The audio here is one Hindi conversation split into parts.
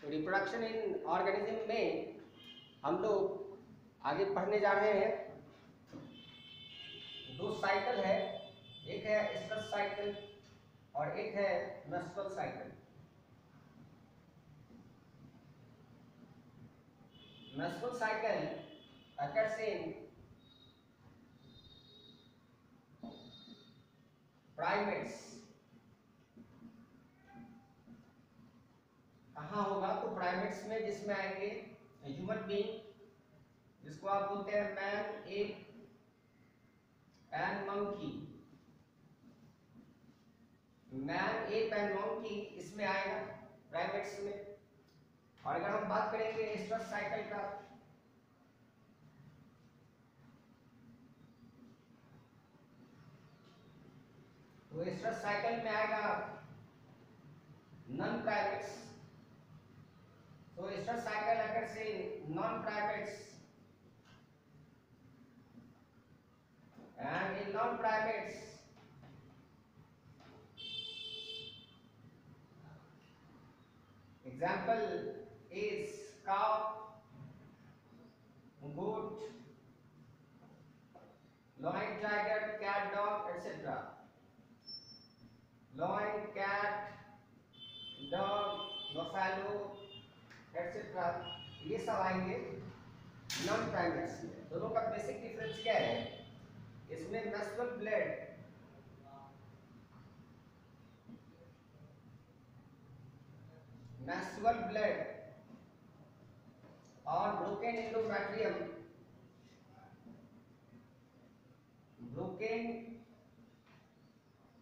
रिप्रोडक्शन इन ऑर्गेनिज्म में हम लोग आगे पढ़ने जा रहे हैं। दो साइकिल है, एक है स्ट्रेस साइकिल और एक है menstrual cycle. Menstrual cycle occurs in primates। कहाँ होगा? तो प्राइमेट्स में, जिसमें आएंगे ह्यूमन बीइंग, जिसको आप बोलते हैं man, app and monkey. Man, app and monkey इसमें आएगा प्राइमेट्स में। और अगर हम बात करेंगे स्ट्रेस साइकिल का, तो स्ट्रेस साइकिल में आएगा नॉन प्राइमेट्स। तो stress cycle occurs in non primates, and in non primates example is cow, goat, lion, tiger, cat, dog, etc. lion, cat, dog, buffalo, etc. ये सब आएंगे नॉन प्राइमेट्स में। दोनों का बेसिक डिफरेंस क्या है? इसमें मेंस्ट्रुअल ब्लड और broken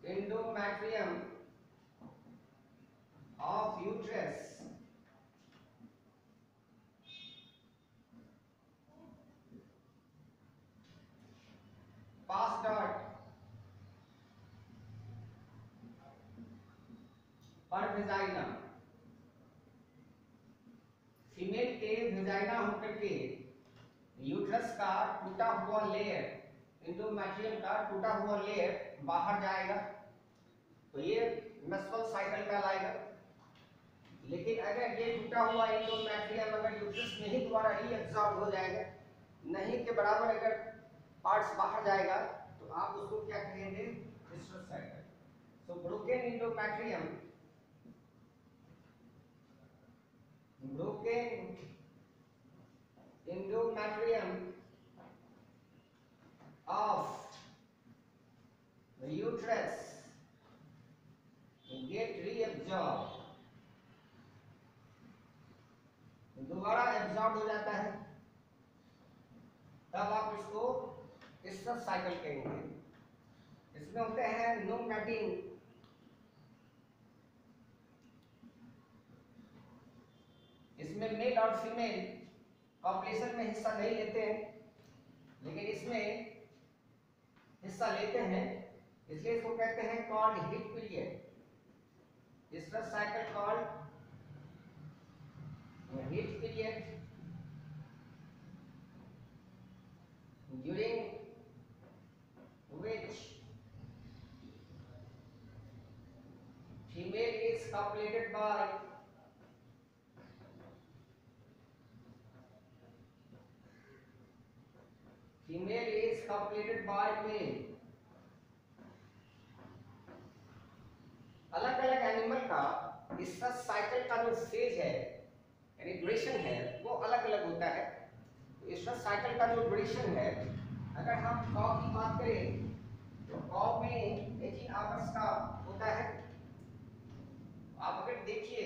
endometrium of uterus passed out per vagina। Female के वेजाइना होकर के यूट्रस का टूटा हुआ लेयर, एंडोमेट्रियम का टूटा हुआ लेयर बाहर जाएगा, तो ये मेंस्ट्रुअल साइकिल कहलाएगा। लेकिन अगर ये टूटा हुआ एंडोमेट्रियम अगर यूट्रस में ही दोबारा रीअब्सॉर्ब हो जाएगा, नहीं के बराबर अगर पार्ट्स बाहर जाएगा, तो आप उसको क्या कहेंगे? Stress cycle. So broken endometrium of the uterus get reabsorbed, दोबारा एब्जॉर्ब हो जाता है, तब आप इसको स्ट्रेस साइकिल कहेंगे। इसमें होते हैं नोमैटिन, इसमें मेल और फीमेल कॉपुलेशन में हिस्सा नहीं लेते हैं, लेकिन इसमें हिस्सा लेते हैं, इसलिए इसको कहते हैं called heat period. Stress cycle called heat period, during which female is copulated by male। अलग अलग एनिमल का स्ट्रेस साइकिल का जो फेज है यानी ड्यूरेशन है वो अलग अलग होता है। तो स्ट्रेस साइकिल का जो ड्यूरेशन है, अगर हम कॉ की बात करें तो कॉ में 18 आवर्स का होता है। आप अगर देखिए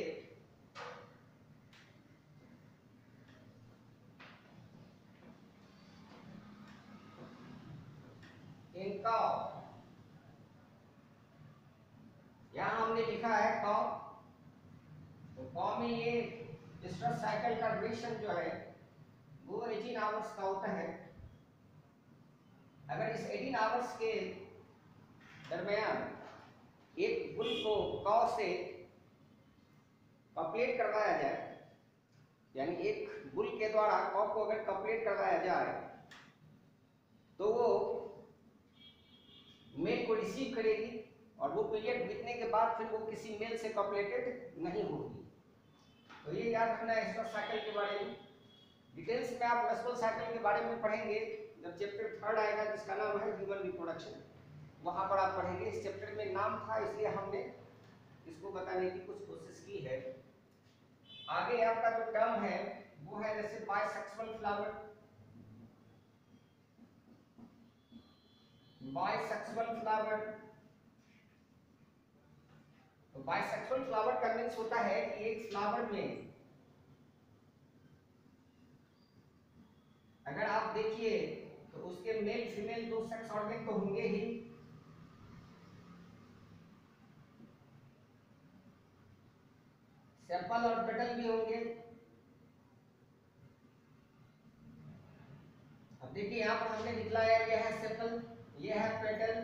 इनका, यहां हमने लिखा है कॉ, तो कॉ में ये स्ट्रेस साइकिल का ड्यूरेशन जो है वो 18 आवर्स का होता है। अगर इस 18 आवर्स के दरमियान एक बुल को कॉ से कॉपुलेट करवाया जाए, यानी एक बुल के द्वारा कॉ को अगर कॉपुलेट करवाया जाए, तो वो मेल को रिसीव करेगी और वो पीरियड बीतने के बाद फिर वो किसी मेल से कॉपुलेटेड नहीं होगी। तो ये याद रखना है एस्टर साइकिल के बारे में। डिटेल्स में आप मेसुरल साइकिल के बारे में पढ़ेंगे जब चैप्टर 3 आएगा जिसका नाम है ह्यूमन रिप्रोडक्शन, वहां पर आप पढ़ेंगे। इस चैप्टर में नाम था इसलिए हमने इसको बताने की कुछ कोशिश की है। आगे आपका जो टर्म है वो है जैसे बाइसेक्सुअल फ्लावर। बाइसेक्सुअल फ्लावर, तो बाइसेक्सुअल फ्लावर का मीन्स होता है कि एक फ्लावर में अगर आप देखिए तो उसके मेल फीमेल दो सेक्स ऑर्गन तो होंगे ही, सेपल और पेटल भी होंगे। अब देखिए यहाँ पर हमने दिखलाया, यह है सेपल, यह है पेटल,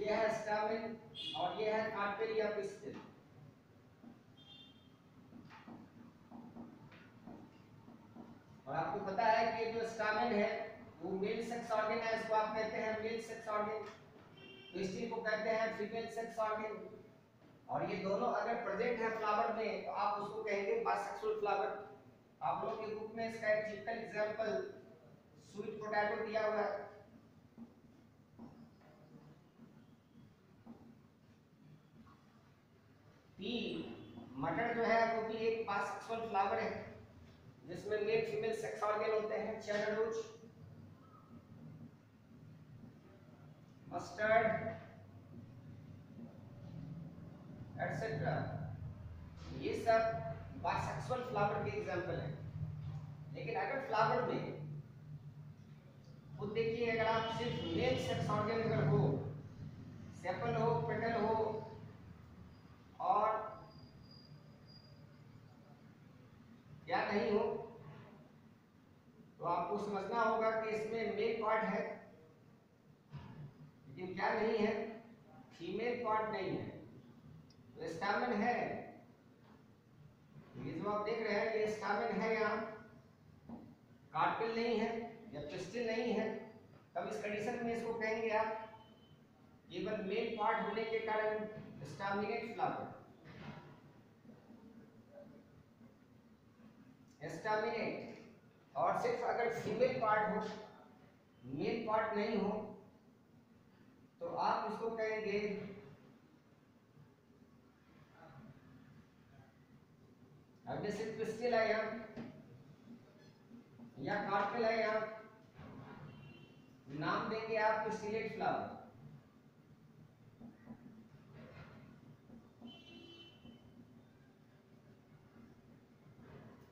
यह है स्टामेन और यह है कार्पेल या पिस्टिल। और आपको पता है कि जो स्टामेन है वो मेल सेक्स ऑर्गन है, इसको आप कहते हैं मेल सेक्स ऑर्गन, पिस्टिल को कहते हैं फीमेल सेक्स ऑर्गन। और ये दोनों अगर प्रेजेंट है फ्लावर में तो आप उसको कहेंगे बाइसेक्सुअल फ्लावर। आप लोगों के बुक में इसका एक टिपिकल एग्जांपल स्वीट पोटैटो दिया हुआ है। पी मटर जो है वो भी एक बाइसेक्सुअल फ्लावर है जिसमें मेल फीमेल सेक्स ऑर्गन होते हैं। चेडररूट, मस्टर्ड एटसेट्रा, ये सब बाइसेक्सुअल फ्लावर के एग्जांपल हैं। लेकिन अगर फ्लावर में खुद देखिए, अगर आप सिर्फ मेल सेक्स ऑर्गन अगर हो, सेपल हो, पेटल हो और क्या नहीं हो, तो आपको समझना होगा कि इसमें मेल पार्ट है लेकिन क्या नहीं है, फीमेल पार्ट नहीं है। तो स्टामेन है, ये जो आप देख रहे हैं ये स्टामेन है, यहाँ कार्पेल नहीं है या पिस्टिल नहीं है, तब इस कंडीशन में इसको कहेंगे आप केवल मेल पार्ट होने के कारण स्टामिनेट फ्लावर। स्टामिनेट, और सिर्फ अगर फीमेल पार्ट हो, मेल पार्ट नहीं हो, तो आप इसको कहेंगे अब जैसे पिस्टिल है यहाँ या कार्पेल है यहाँ, नाम देंगे आप पिस्टिलेट फ्लावर।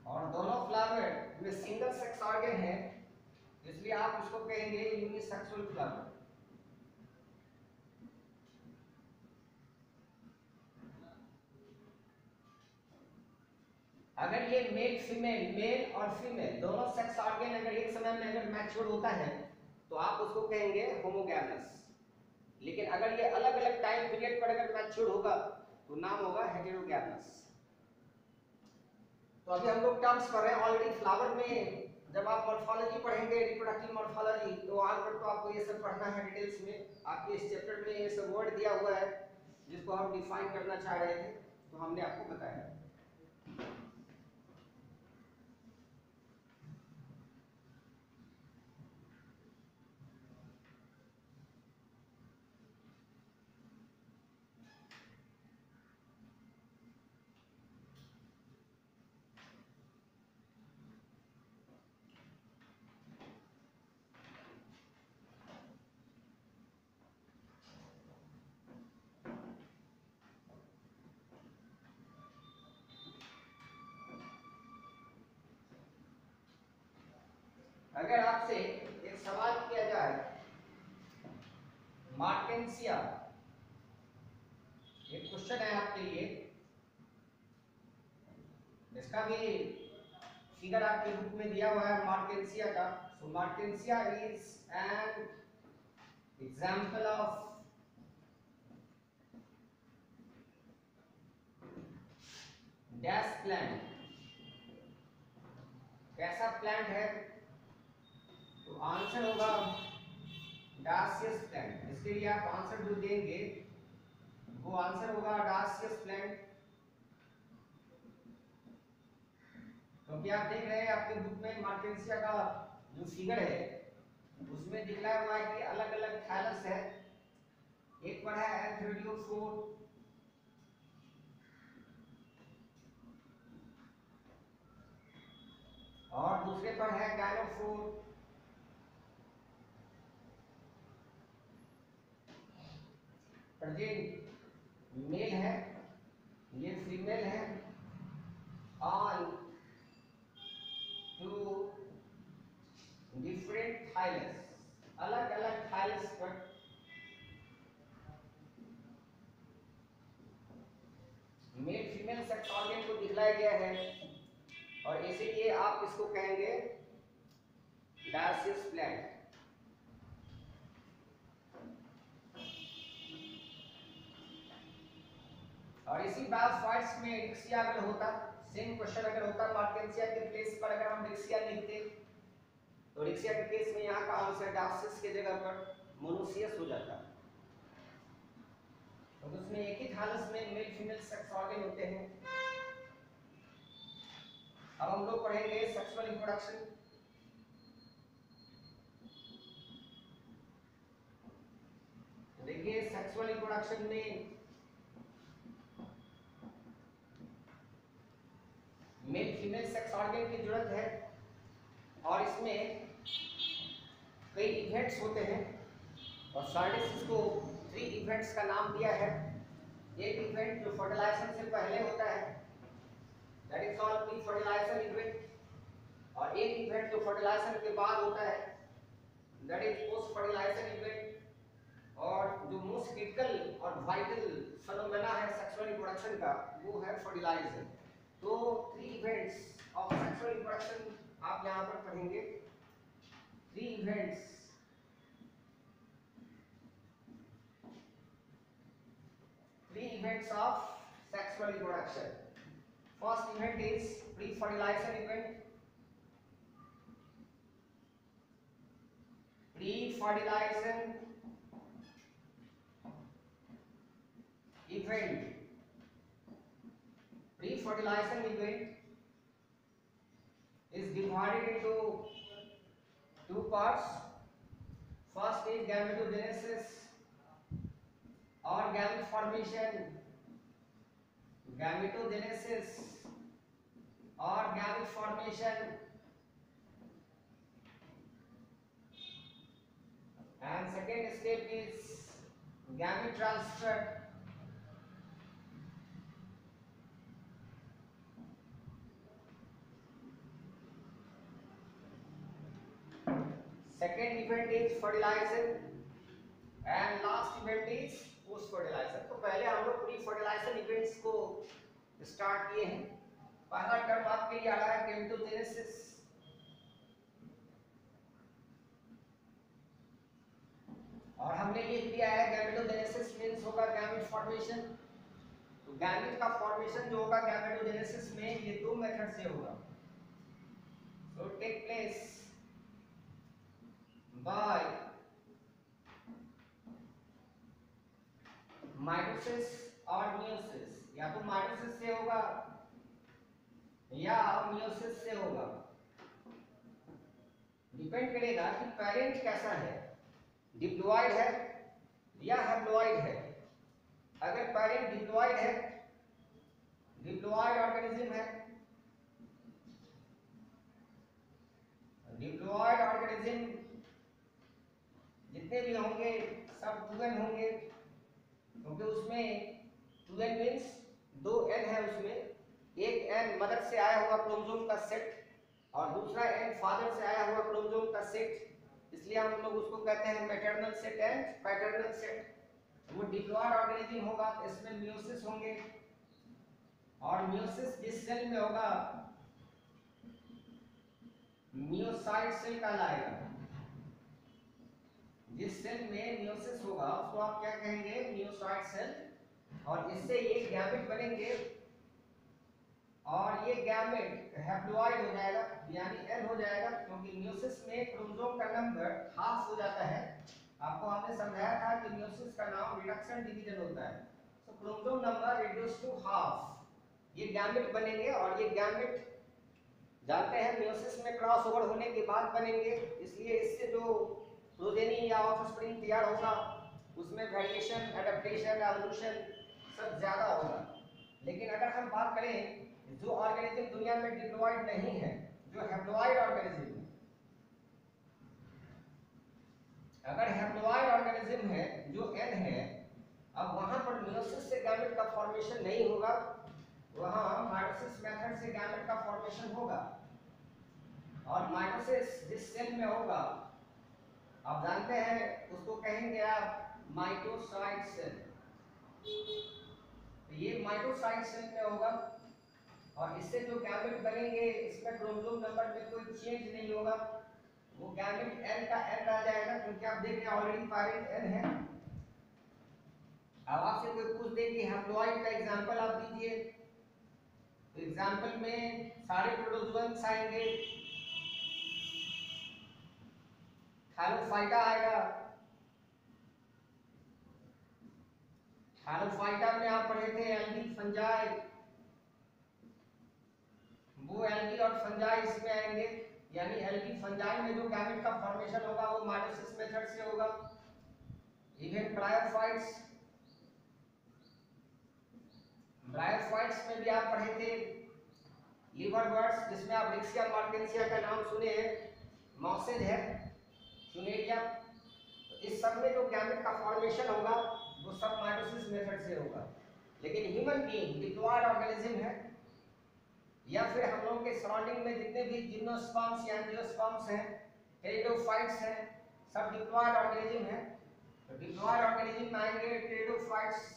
और दोनों फ्लावर में सिंगल सेक्स ऑर्गन है इसलिए आप उसको कहेंगे यूनिसेक्सुअल फ्लावर। अगर ये मेल और फीमेल दोनों सेक्स ऑर्गन अगर एक समय में अगर मैच्योर होता है तो आप उसको कहेंगे होमोगैमस। लेकिन अगर ये अलग अलग टाइम पीरियड पर अगर मैच्योर होगा तो नाम होगा हेटेरोगैमस। तो अभी हम लोग टर्म्स पढ़ रहे हैं ऑलरेडी। फ्लावर में जब आप मॉर्फोलॉजी पढ़ेंगे, रिप्रोडक्टिव मॉर्फोलॉजी, तो वहां पर तो आपको ये सब पढ़ना है डिटेल्स में। आपके इस चैप्टर में ये सब वर्ड दिया हुआ है जिसको हम डिफाइन करना चाह रहे थे, तो हमने आपको बताया। अगर आपसे एक सवाल किया जाए, मार्टेंसिया, एक क्वेश्चन है आपके लिए, इसका भी फिगर आपके बुक में दिया हुआ है मार्टेंसिया का। So Martensia is an example of dash plant. कैसा प्लांट है? तो आंसर होगा डासियस प्लांट। इसके लिए आप आंसर जो देंगे वो आंसर होगा डासियस प्लांट। क्योंकि आप देख रहे हैं आपके बुक में मार्टेंसिया का जो फिगर है उसमें दिखलाया हुआ है कि अलग अलग थैलस है। एक पर है एंथ्रेडियोफोर, और दूसरे पर है गायनोफोर। प्रेजेंट मेल है, ये फीमेल है। ऑन टू डिफरेंट थाइलस, अलग अलग थाइलस पर मेल फीमेल सेक्स ऑर्गन को दिखलाया गया है, और इसीलिए आप इसको कहेंगे डायसियस प्लांट। और इसी बायोफाइट्स में रिक्सिया अगर होता, सेम क्वेश्चन अगर होता मार्टेंसिया के प्लेस पर अगर हम रिक्सिया लिखते तो रिक्सिया के केस में यहाँ का आंसर डायसियस के जगह पर मोनोसियस हो जाता। तो उसमें एक ही थालस में मेल फीमेल सेक्स ऑर्गन होते हैं। अब हम लोग पढ़ेंगे सेक्सुअल रिप्रोडक्शन। देखिए सेक्सुअल रिप्रोडक्शन में मेल फीमेल सेक्स ऑर्गन की जरूरत है, और इसमें कई इवेंट्स होते हैं, और साइंटिस्ट को 3 इवेंट्स का नाम दिया है। एक इवेंट जो फर्टिलाइजेशन से पहले होता है, that is called pre fertilization event, और एक इवेंट जो फर्टिलाइजेशन के बाद होता है, that is post fertilization event. और जो मोस्ट क्रिटिकल और वाइटल फेनोमेना है सेक्सुअल रिप्रोडक्शन का, वो है फर्टिलाइजेशन। तो 3 इवेंट्स ऑफ सेक्सुअल रिप्रोडक्शन आप यहाँ पर पढ़ेंगे। 3 events, 3 events of sexual reproduction. First event is pre-fertilization event. Pre-fertilization event. Pre-fertilization event is divided into 2 parts. First is gametogenesis or gamete formation. Gametogenesis or gamete formation, and second step is gamete transfer. Second event is fertilization and last event is post fertilization. तो पहले हम लोग प्री फर्टिलाइजेशन इवेंट्स को स्टार्ट किए हैं। पहला टर्म आपके लिए आ रहा है गैमेटोजेनेसिस, और हमने लिख दिया है गैमेटोजेनेसिस मींस होगा गैमेट फॉर्मेशन। तो गैमेट का फॉर्मेशन जो होगा गैमेटोजेनेसिस में ये 2 मेथड से होगा। So take place by mitosis और मियोसिस, या तो माइटोसिस से होगा या मियोसिस से होगा। डिपेंड करेगा कि पेरेंट कैसा है, डिप्लॉयड है या हैप्लॉयड है। अगर पेरेंट डिप्लॉयड है, डिप्लॉयड ऑर्गेनिज्म है, डिप्लॉयड ऑर्गेनिज्म जितने भी होंगे सब 2n होंगे, क्योंकि उसमें 2n मीन्स 2n है। उसमें एक n मदर से आया हुआ क्रोमोसोम का सेट और दूसरा n फादर से आया हुआ क्रोमोसोम का सेट, इसलिए हम लोग उसको कहते हैं maternal set and paternal set. वो डिप्लॉयड ऑर्गेनिज्म होगा, इसमें मियोसिस होंगे, और मियोसिस जिस सेल में होगा मियोसाइट सेल कहलाएगा। जिस सेल में मियोसिस होगा उसको आप क्या कहेंगे, मियोसाइट सेल। और इससे ये गैमेट बनेंगे, और ये गैमेट हैप्लॉइड हो जाएगा, यानी n हो जाएगा, क्योंकि मियोसिस में क्रोमोसोम का नंबर हाफ हो जाता है। आपको हमने समझाया था कि मियोसिस का नाम रिडक्शन डिवीजन होता है। तो chromosome number reduce to half, ये गैमेट बनेंगे, और ये गैमेट जानते हैं मियोसिस में क्रॉस ओवर होने के बाद बनेंगे, इसलिए इससे जो प्रोजेनी या ऑफस्प्रिंग तैयार होगा उसमें वेरिएशन, एडेप्टेशन, एवोल्यूशन सब ज्यादा होगा। लेकिन अगर हम बात करें जो ऑर्गेनिज्म दुनिया में डिप्लॉयड नहीं है, जो हैप्लॉयड ऑर्गेनिज्म है, अगर हैप्लॉयड ऑर्गेनिज्म है जो एन है, अब वहां पर मियोसिस से गैमेट का फॉर्मेशन नहीं होगा, वहां माइटोसिस मेथड से गैमेट का फॉर्मेशन होगा। और माइटोसिस जिस सेल में होगा आप जानते हैं उसको कहेंगे आप माइटोसाइट सेल। तो ये माइटोसाइट सेल में होगा और इससे जो गैमेट बनेंगे इसमें क्रोमोसोम नंबर में कोई चेंज नहीं होगा, वो गैमेट एन का एन रह जाएगा, क्योंकि आप देख रहे हैं ऑलरेडी पैरेंट एन है। अब आपसे कोई पूछ दे कि हैप्लॉइड का एग्जांपल आप दीजिए, तो एग्जांपल में सारे प्रोटोजोअन्स आएंगे, थैलोफाइटा आएगा, थैलोफाइटा में आप पढ़े थे एल्गी फंजाई, वो एल्गी और फंजाई इसमें आएंगे, यानी एल्गी फंजाई में जो गैमेट का फॉर्मेशन होगा वो माइटोसिस मेथड से होगा। इवन ब्रायोफाइट्स, ब्रायोफाइट्स में भी आप पढ़े थे लिवरवर्ट्स, जिसमें आप रिक्सिया मार्टेंसिया का नाम सुने हैं, मॉसेज है, सुनेरिया। तो इस सब में जो गैमेट का फॉर्मेशन होगा वो सब माइटोसिस मेथड से होगा। लेकिन ह्यूमन बीइंग डिप्लॉयड ऑर्गेनिज्म है, या फिर हम लोग के सराउंडिंग में जितने भी जिम्नोस्पर्म्स या एंजियोस्पर्म्स हैं, टेरिडोफाइट्स हैं, सब डिप्लॉयड ऑर्गेनिज्म हैं। तो डिप्लॉयड ऑर्गेनिज्म में आएंगे टेरिडोफाइट्स,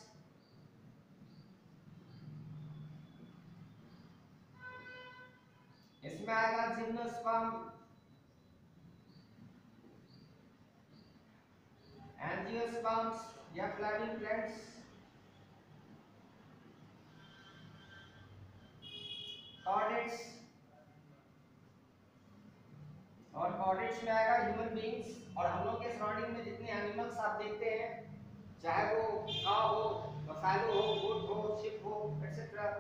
इसमें आएगा जिम्नोस्पर्म, एंजियोस्पर्म्स या फ्लैविप्लेट्स, कॉर्डेट्स, और कॉर्डेट्स में आएगा ह्यूमन बीइंग्स। और हम लोग के सराउंडिंग में जितने एनिमल्स आप देखते हैं, चाहे वो काऊ हो, बफेलो हो, गोट हो, शिप हो, एटसेट्रा,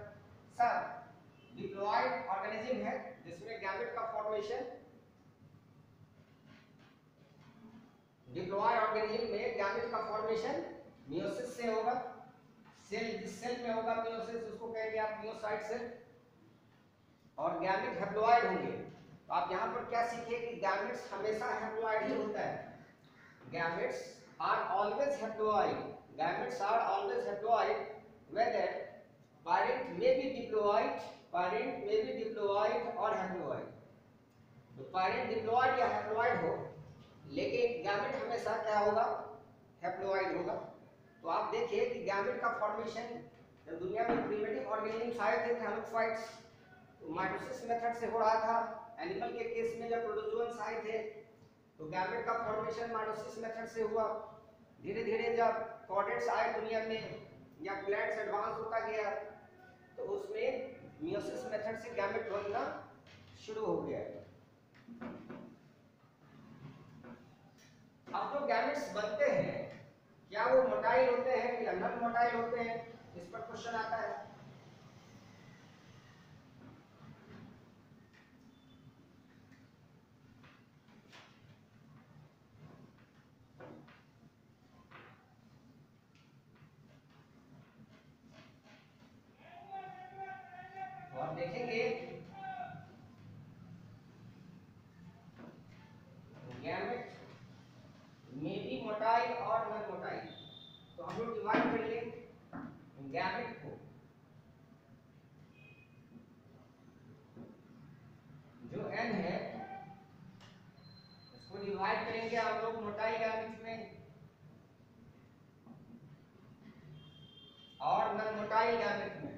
सब डिप्लॉयड ऑर्गेनिज्म है जिसमें गैमेट का फॉर्मेशन, डिप्लॉयड ऑर्गेनिज्म में गैमेट का फॉर्मेशन मियोसिस से होगा। सेल जिस सेल में होगा मियोसिस उसको कहेंगे आप मियोसाइट सेल, और गैमेट हैप्लॉयड होंगे। तो आप यहाँ पर क्या सीखे कि गैमेट्स हमेशा हैप्लॉयड ही होता है, gametes are always haploid, gametes are always haploid whether parent may be diploid, parent may be diploid और हैप्लॉयड। तो parent diploid या हैप्लॉयड हो, लेकिन गैमेट हमेशा क्या होगा, हैप्लॉयड होगा। तो आप देखिए कि गैमेट का फॉर्मेशन जब दुनिया में प्रिमिटिव ऑर्गेनिज्म्स आए थे थैलोफाइट्स, तो माइटोसिस मेथड से हो रहा था। एनिमल के केस में जब प्रोटोजोअन्स आए थे तो गैमेट का फॉर्मेशन माइटोसिस मेथड से हुआ। धीरे धीरे जब कॉर्डेट्स आए दुनिया में या प्लांट्स एडवांस होता गया तो उसमें मियोसिस मेथड से गैमेट बनना शुरू हो गया। अब जो गैमेट्स बनते हैं क्या वो मोटाइल होते हैं या नॉन मोटाइल होते हैं, इस पर क्वेश्चन आता है। तो आप देखेंगे गैमेट में भी मोटाइल और नॉन मोटाइल। तो हम लोग डिवाइड कर लें गैमेट को, जो n है उसको डिवाइड करेंगे हम लोग मोटाइल गैमेट में और नॉन मोटाइल गैमेट में।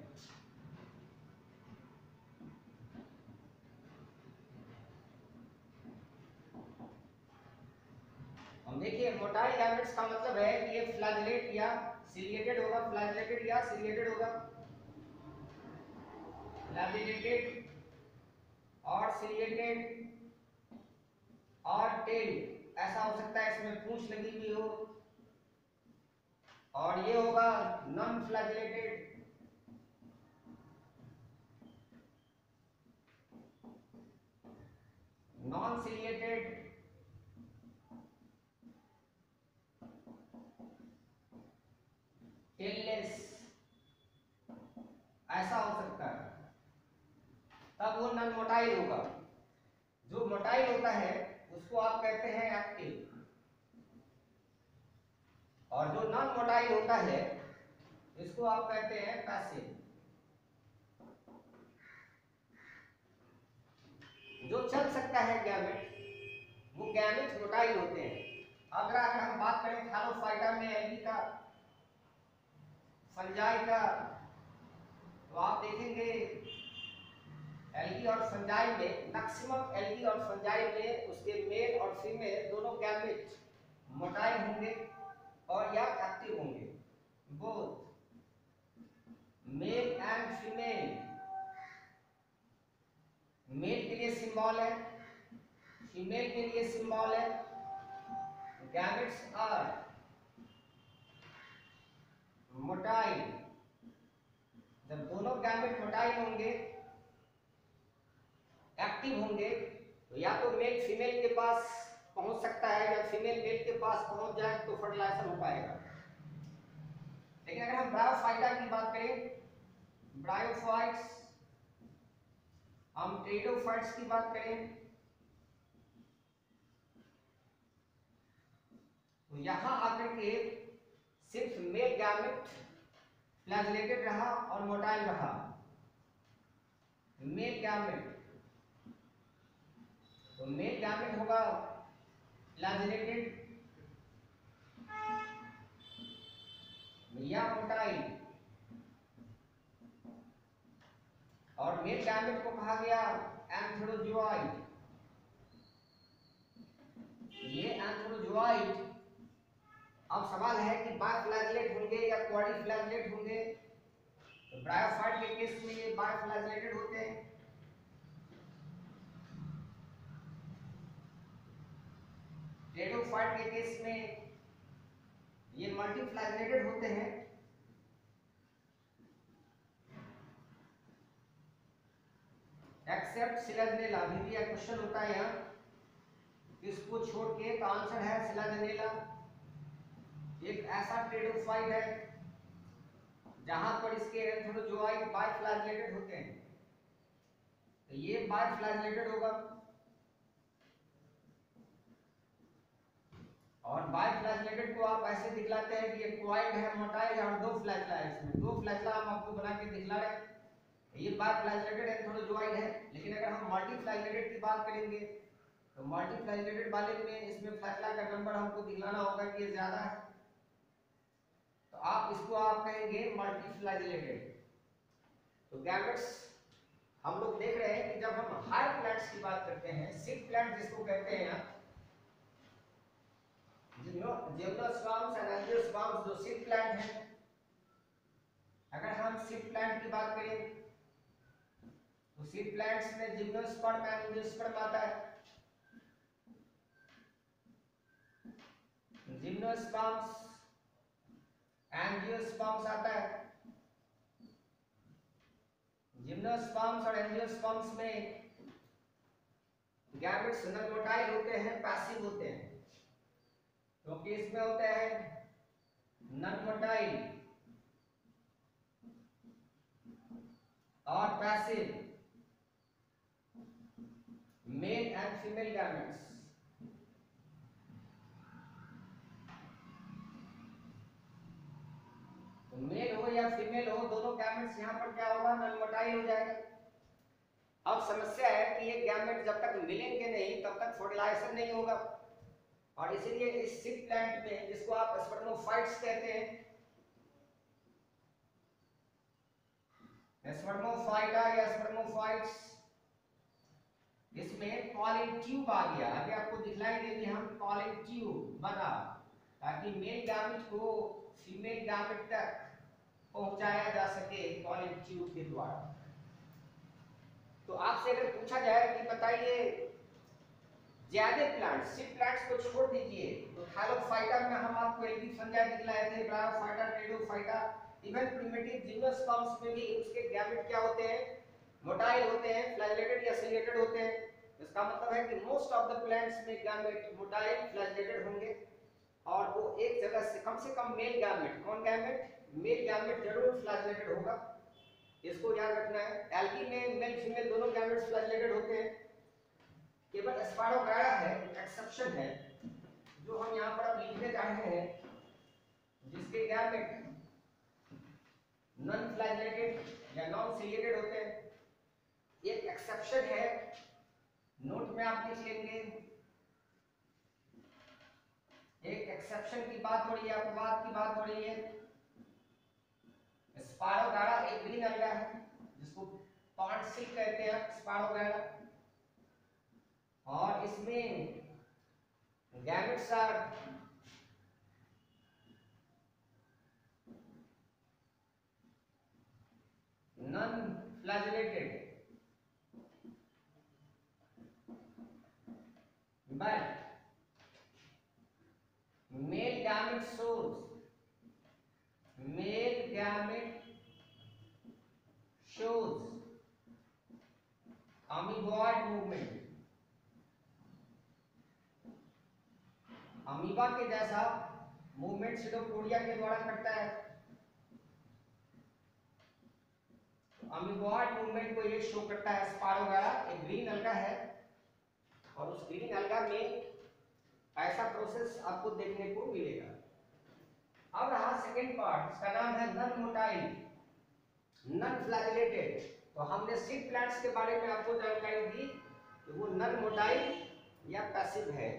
हम देखिए मोटाइल गैमेट्स का मतलब है कि ये फ्लैजेलेट या सिलिएटेड होगा, फ्लैजेलेटेड या सिलिएटेड होगा, फ्लैजेलेटेड और सिलिएटेड और टेल, ऐसा हो सकता है इसमें पूंछ लगी हुई हो। और ये होगा non flagellated. Non ciliated, tailless, ऐसा हो सकता है, तब वो नॉन मोटाइल होगा। जो मोटाइल होता है उसको आप कहते हैं एक्टिव, और जो नॉन मोटाइल होता है इसको आप कहते हैं पैसिव। जो चल सकता है गैमेट, वो गैमेट मोटाइल होते हैं। अगर हम बात करें थैलोफाइटा में एल्गी का, फंजाई का, तो आप देखेंगे एल्गी और फंजाई में, मैक्सिमम एल्गी और फंजाई में उसके मेल और फीमेल दोनों गैमेट मोटाइल होंगे और या एक्टिव होंगे। Both male and female, male के लिए सिंबल है, फीमेल के लिए सिंबल है, गैमेट्स आर मोटाइल। जब दोनों गैमेट मोटाइल होंगे, एक्टिव होंगे, तो या तो मेल फीमेल के पास पहुंच सकता है या फीमेल मेल के पास पहुंच जाए तो फर्टिलाइजेशन हो पाएगा। लेकिन अगर हम ब्रायोफाइटा की बात करें, ब्रायोफाइट्स, हम टेरिडोफाइट्स की बात करें, तो यहां आकर के सिर्फ मेल गैमेट फ्लैजेलेटेड रहा और मोटाइल रहा। मेल गैमेट, तो मेल गैमेट होगा फ्लैजेलेटेड या मोटाइल, और मेल गैमेट को कहा गया एंथेरोजोइड। ये एंथेरोजोइड, अब सवाल है कि बायफ्लैजेलेट होंगे या क्वाड्रिफ्लैजेलेट होंगे। तो ब्रायोफाइट के केस में ये बायफ्लैजेलेटेड होते हैं, टेरिडोफाइट के केस में ये मल्टीफ्लैजेलेटेड होते हैं। एक्सेप्ट सिलाजिनेला, अभी भी एक क्वेश्चन होता है यहाँ, इसको छोड़ के तो आंसर है सिलाजिनेला। एक ऐसा टेरिडोफाइट है जहां पर इसके एंथेरोजोइड बायफ्लैजेलेटेड होते हैं, तो ये बायफ्लैजेलेटेड होगा। और बायफ्लैजेलेटेड को आप ऐसे दिखलाते हैं कि ये क्वाइड है, मोटाइल है और दो फ्लैजला है, इसमें दो फ्लैजला हम आपको बना के दिखला रहे हैं, ये बायफ्लैजेलेटेड एंथेरोजोइड है। लेकिन अगर हम मल्टीफ्लैजेलेटेड की बात करेंगे तो मल्टीफ्लैजेलेटेड वाले में इसमें फ्लैजला का नंबर हमको दिखलाना होगा कि ये ज्यादा है, तो आप इसको आप कहेंगे मल्टीफ्लैजेलेटेड। तो गैमेट्स हम लोग देख रहे हैं कि जब हम हायर प्लांट्स की बात करते हैं, सीड प्लांट जिसको कहते हैं, जिम्नोस्पर्म्स एंड एंजियोस्पर्म्स जो सीड प्लांट है, अगर हम सीड प्लांट की बात करें तो सीड प्लांट्स में जिम्नोस्पर्म एंड एंजियोस्पर्म आता है। जिम्नोस्पर्म्स, एंजियोस्पर्म्स आता है। जिम्नोस्पर्म्स और एंजियोस्पर्म्स में गैमेट्स नॉन मोटाइल होते हैं, पैसिव होते हैं, क्योंकि इसमें होता है नॉन मोटाइल और passive mail and female gametes. तो मेल हो या फीमेल हो, दोनों गैमेट्स यहाँ पर क्या होगा, नॉन मोटाइल हो जाएगा। अब समस्या है कि ये गैमेट जब तक मिलेंगे नहीं तब तक फर्टिलाइजेशन नहीं होगा, और इसीलिए इस सीड प्लांट में, जिसको आप स्पर्मोफाइट्स कहते हैं, स्पर्मोफाइटा या स्पर्मोफाइट्स, इसमें पॉलिन ट्यूब आ गया। अभी आपको दिखलाएंगे कि हम पॉलिन ट्यूब बना, ताकि मेल गैमेट को फीमेल गैमेट तक पहुंचाया जा सके पॉलिन ट्यूब के द्वारा। तो आपसे अगर पूछा जाए कि बताइए ज्यादा प्लांट्स, सीड प्लांट्स को छोड़ दीजिए, तो थैलोफाइटा में हम आपको एल्गी फंजाई दिखलाए थे, bryophyta, pteridophyta, even primitive gymnosperms में भी उसके गैमेट क्या होते हैं, मोटाइल होते हैं, फ्लैजेलेटेड या सिलिएटेड होते हैं। इसका मतलब है कि मोस्ट ऑफ द प्लांट्स में गैमेट मोटाइल फ्लैजेलेटेड होंगे और वो एक जगह से कम मेल गैमेट, कौन गैमेट, मेल गैमेट जरूर फ्लैजेलेटेड होगा, इसको याद रखना है। एल्गी में मेल फीमेल दोनों गैमेट्स फ्लैजेलेटेड होते हैं, केवल स्पायरोगायरा है एक्सेप्शन है जो हम यहाँ पर अब लिखने जा रहे हैं, जिसके गैमेट नॉन फ्लैजेलेटेड या नॉन सिलिएटेड होते हैं। एक एक्सेप्शन है, नोट में आप लिख लेंगे, एक एक्सेप्शन की बात हो रही है, अपवाद की बात हो रही है। स्पायरोगायरा एक ग्रीन अलगा है जिसको पॉन्ड सिल्क कहते हैं स्पायरोगायरा, और इसमें gametes are non flagellated but male gamete shows amoeboid movement, अमीबा के जैसा मूवमेंट सिडोपोडिया के द्वारा करता है। अमीबॉइड मूवमेंट को ये शो करता है स्पायरोगायरा, एक ग्रीन अलगा है और उस ग्रीन अलगा में ऐसा प्रोसेस आपको देखने को मिलेगा। अब रहा सेकंड पार्ट, इसका नाम है नॉन मोटाइल नॉन फ्लैजेलेटेड। तो हमने सीड प्लांट्स के बारे में आपको जानकारी दी कि वो नॉन मोटाइल या पैसिव है,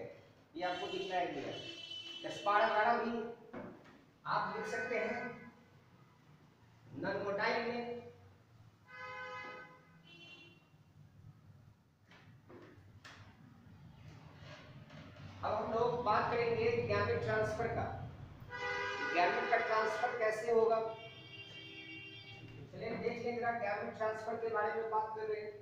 ये आपको दिखना है। स्पायरोगायरा भी आप लिख सकते हैं नॉन मोटाइल में। अब हम लोग बात करेंगे गैमेट ट्रांसफर का, गैमेट का ट्रांसफर कैसे होगा। चलिए देख लेंगे जरा गैमेट ट्रांसफर के बारे में बात कर रहे हैं।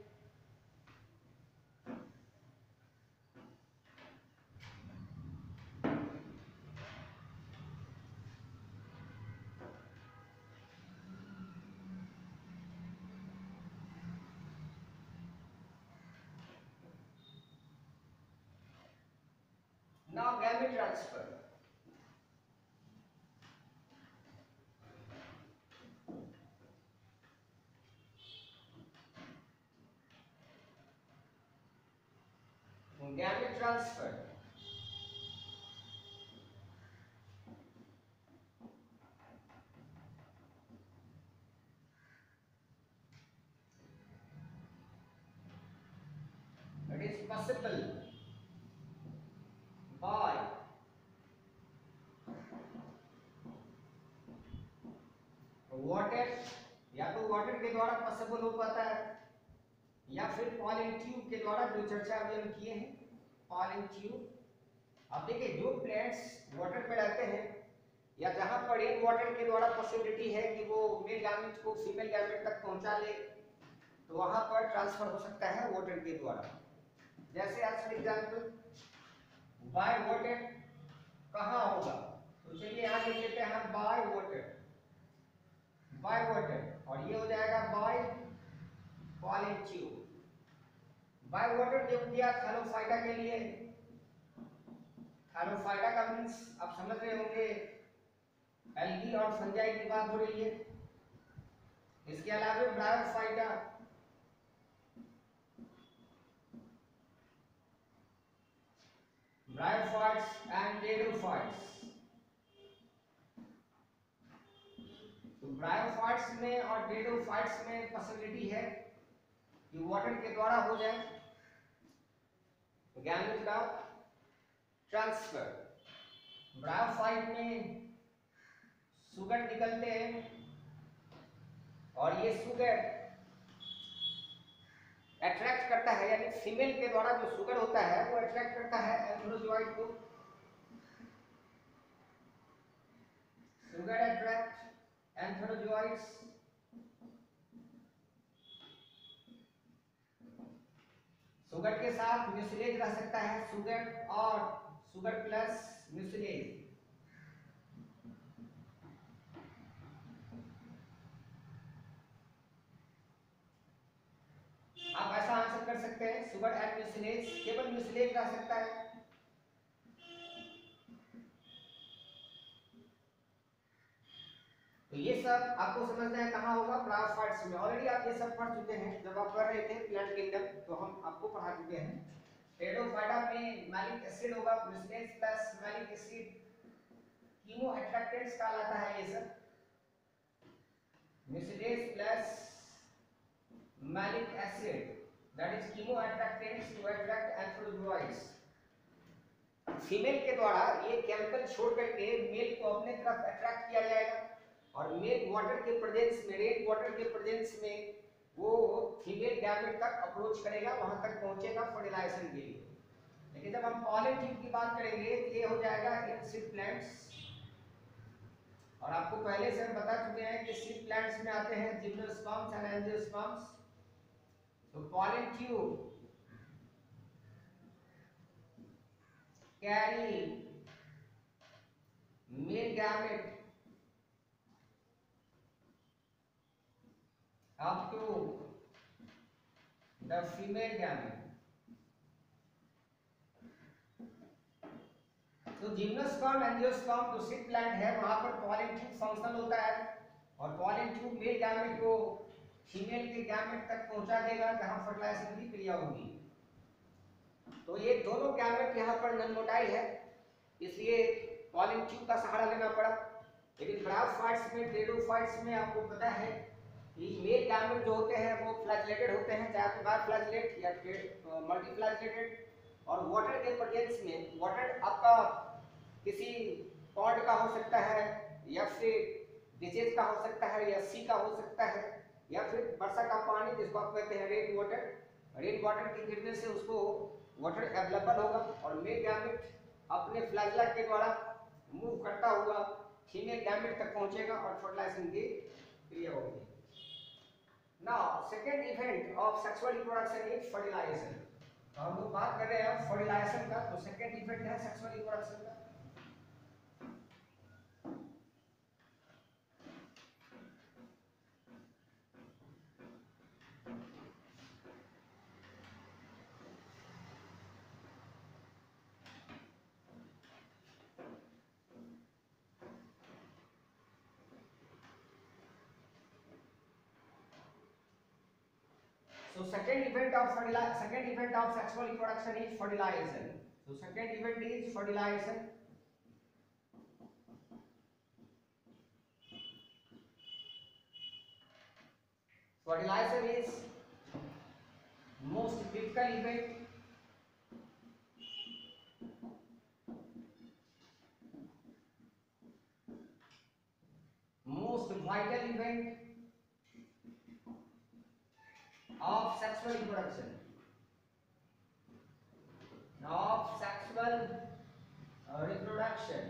Now gamete transfer. Gamete transfer. It is possible by water, या तो वाटर के द्वारा पॉसिबल हो पाता है या फिर पॉलन ट्यूब के द्वारा, जो चर्चा अभी हम किए हैं पॉलन ट्यूब। अब देखिए जो प्लांट्स वाटर में रहते हैं या जहां पर रेन वाटर के द्वारा पॉसिबिलिटी है कि वो मेल गैमेट को फीमेल गैमेट तक पहुंचा ले, तो वहां पर ट्रांसफर हो सकता है वाटर के द्वारा। जैसे आज फॉर एग्जांपल बाय वाटर कहां होगा, तो चलिए यहां लिख लेते हैं बाय वाटर, बाय वाटर, और ये हो जाएगा by pollen tube. By water जो दिया थैलोफाइटा के लिए, थैलोफाइटा का मींस आप समझ रहे होंगे एल्गी और फंजाई की बात हो रही है। इसके अलावा ब्रायोफाइटा, ब्रायोफाइट्स एंड टेरोफाइट्स। तो ब्रायोफाइट्स में और टेरोफाइट्स में पॉसिबिलिटी है कि वाटर के द्वारा हो जाए गैमेट का ट्रांसफर। ब्रायोफाइट में सुगर निकलते हैं और ये सुगर अट्रैक्ट करता है, यानी फीमेल के द्वारा जो सुगर होता है वो अट्रैक्ट करता है एंथ्रोजोइड को। सुगर अट्रैक्ट एंथ्रोजोइड्स, सुगर के साथ म्यूसिलेज रह सकता है, सुगर और सुगर प्लस म्यूसिलेज। आप ऐसा आंसर कर सकते हैं, शुगर एंड म्यूसिलेज, केवल म्यूसिलेज रह सकता है। तो ये सब आपको समझना है कहाँ होगा, ब्रायोफाइट्स में। ऑलरेडी आप ये सब पढ़ चुके हैं जब आप पढ़ रहे थे प्लांट किंगडम, तो हम आपको पढ़ा चुके हैं। टेरिडोफाइटा में मैलिक एसिड होगा, mucilage plus malic acid, chemo attractants कहलाता है ये सब, mucilage plus malic acid, that is chemo attractants to attract antherozoids. Female के द्वारा ये केमिकल छोड़ करके मेल को अपने तरफ अट्रैक्ट किया जाएगा, और मेल वाटर के प्रेजेंस में, रेन वाटर के प्रेजेंस में वो फीमेल गैमेट तक अप्रोच करेगा, वहां तक पहुंचेगा फर्टिलाइजेशन के लिए। लेकिन जब हम पॉलन ट्यूब की बात करेंगे तो ये हो जाएगा इन सीड प्लांट्स, और आपको पहले से हम बता चुके हैं कि सीड प्लांट्स में आते हैं जिम्नोस्पर्म्स एंड एंजियोस्पर्म्स। तो pollen tube carry male gamete up to the female gamete। तो जिम्नोस्पर्म एंजियोस्पर्म जो सीड प्लांट है वहां पर पॉलन ट्यूब फंक्शनल होता है, और पॉलन ट्यूब मेल गैमेट को फीमेल के गैमेट तक पहुंचा देगा जहां फर्टिलाइजेशन की क्रिया होगी। तो ये दोनों गैमेट यहाँ पर नॉन मोटाइल है, इसलिए पॉलन ट्यूब का सहारा लेना पड़ा। लेकिन ब्रायोफाइट्स में, टेरिडोफाइट्स में आपको पता है कि मेल गैमेट जो होते हैं वो फ्लैजेलेटेड होते हैं, चाहे बाय फ्लैजेलेट या मल्टी फ्लैजेलेटेड, और वाटर के प्रेजेंस में, वाटर आपका किसी पॉन्ड का हो सकता है, या फिर डिचेज का हो सकता है, या सी का हो सकता है, या फिर वर्षा का पानी जिसको आप कहते हैं रेन वाटर, रेन वाटर के गिरने से उसको वाटर अवेलेबल होगा, और मेल गैमेट अपने फ्लैजेला के द्वारा मूव करता हुआ फीमेल गैमेट तक पहुंचेगा और फर्टिलाइजेशन की क्रिया होगी। Now second event of sexual reproduction is fertilization. तो हम लोग बात कर रहे हैं फर्टिलाइजेशन का, तो सेकेंड इवेंट है सेक्सुअल रिप्रोडक्शन का। So second event of sexual reproduction is fertilization. So second event is fertilization. Fertilization is most critical event, most vital event of sexual reproduction. Of sexual reproduction.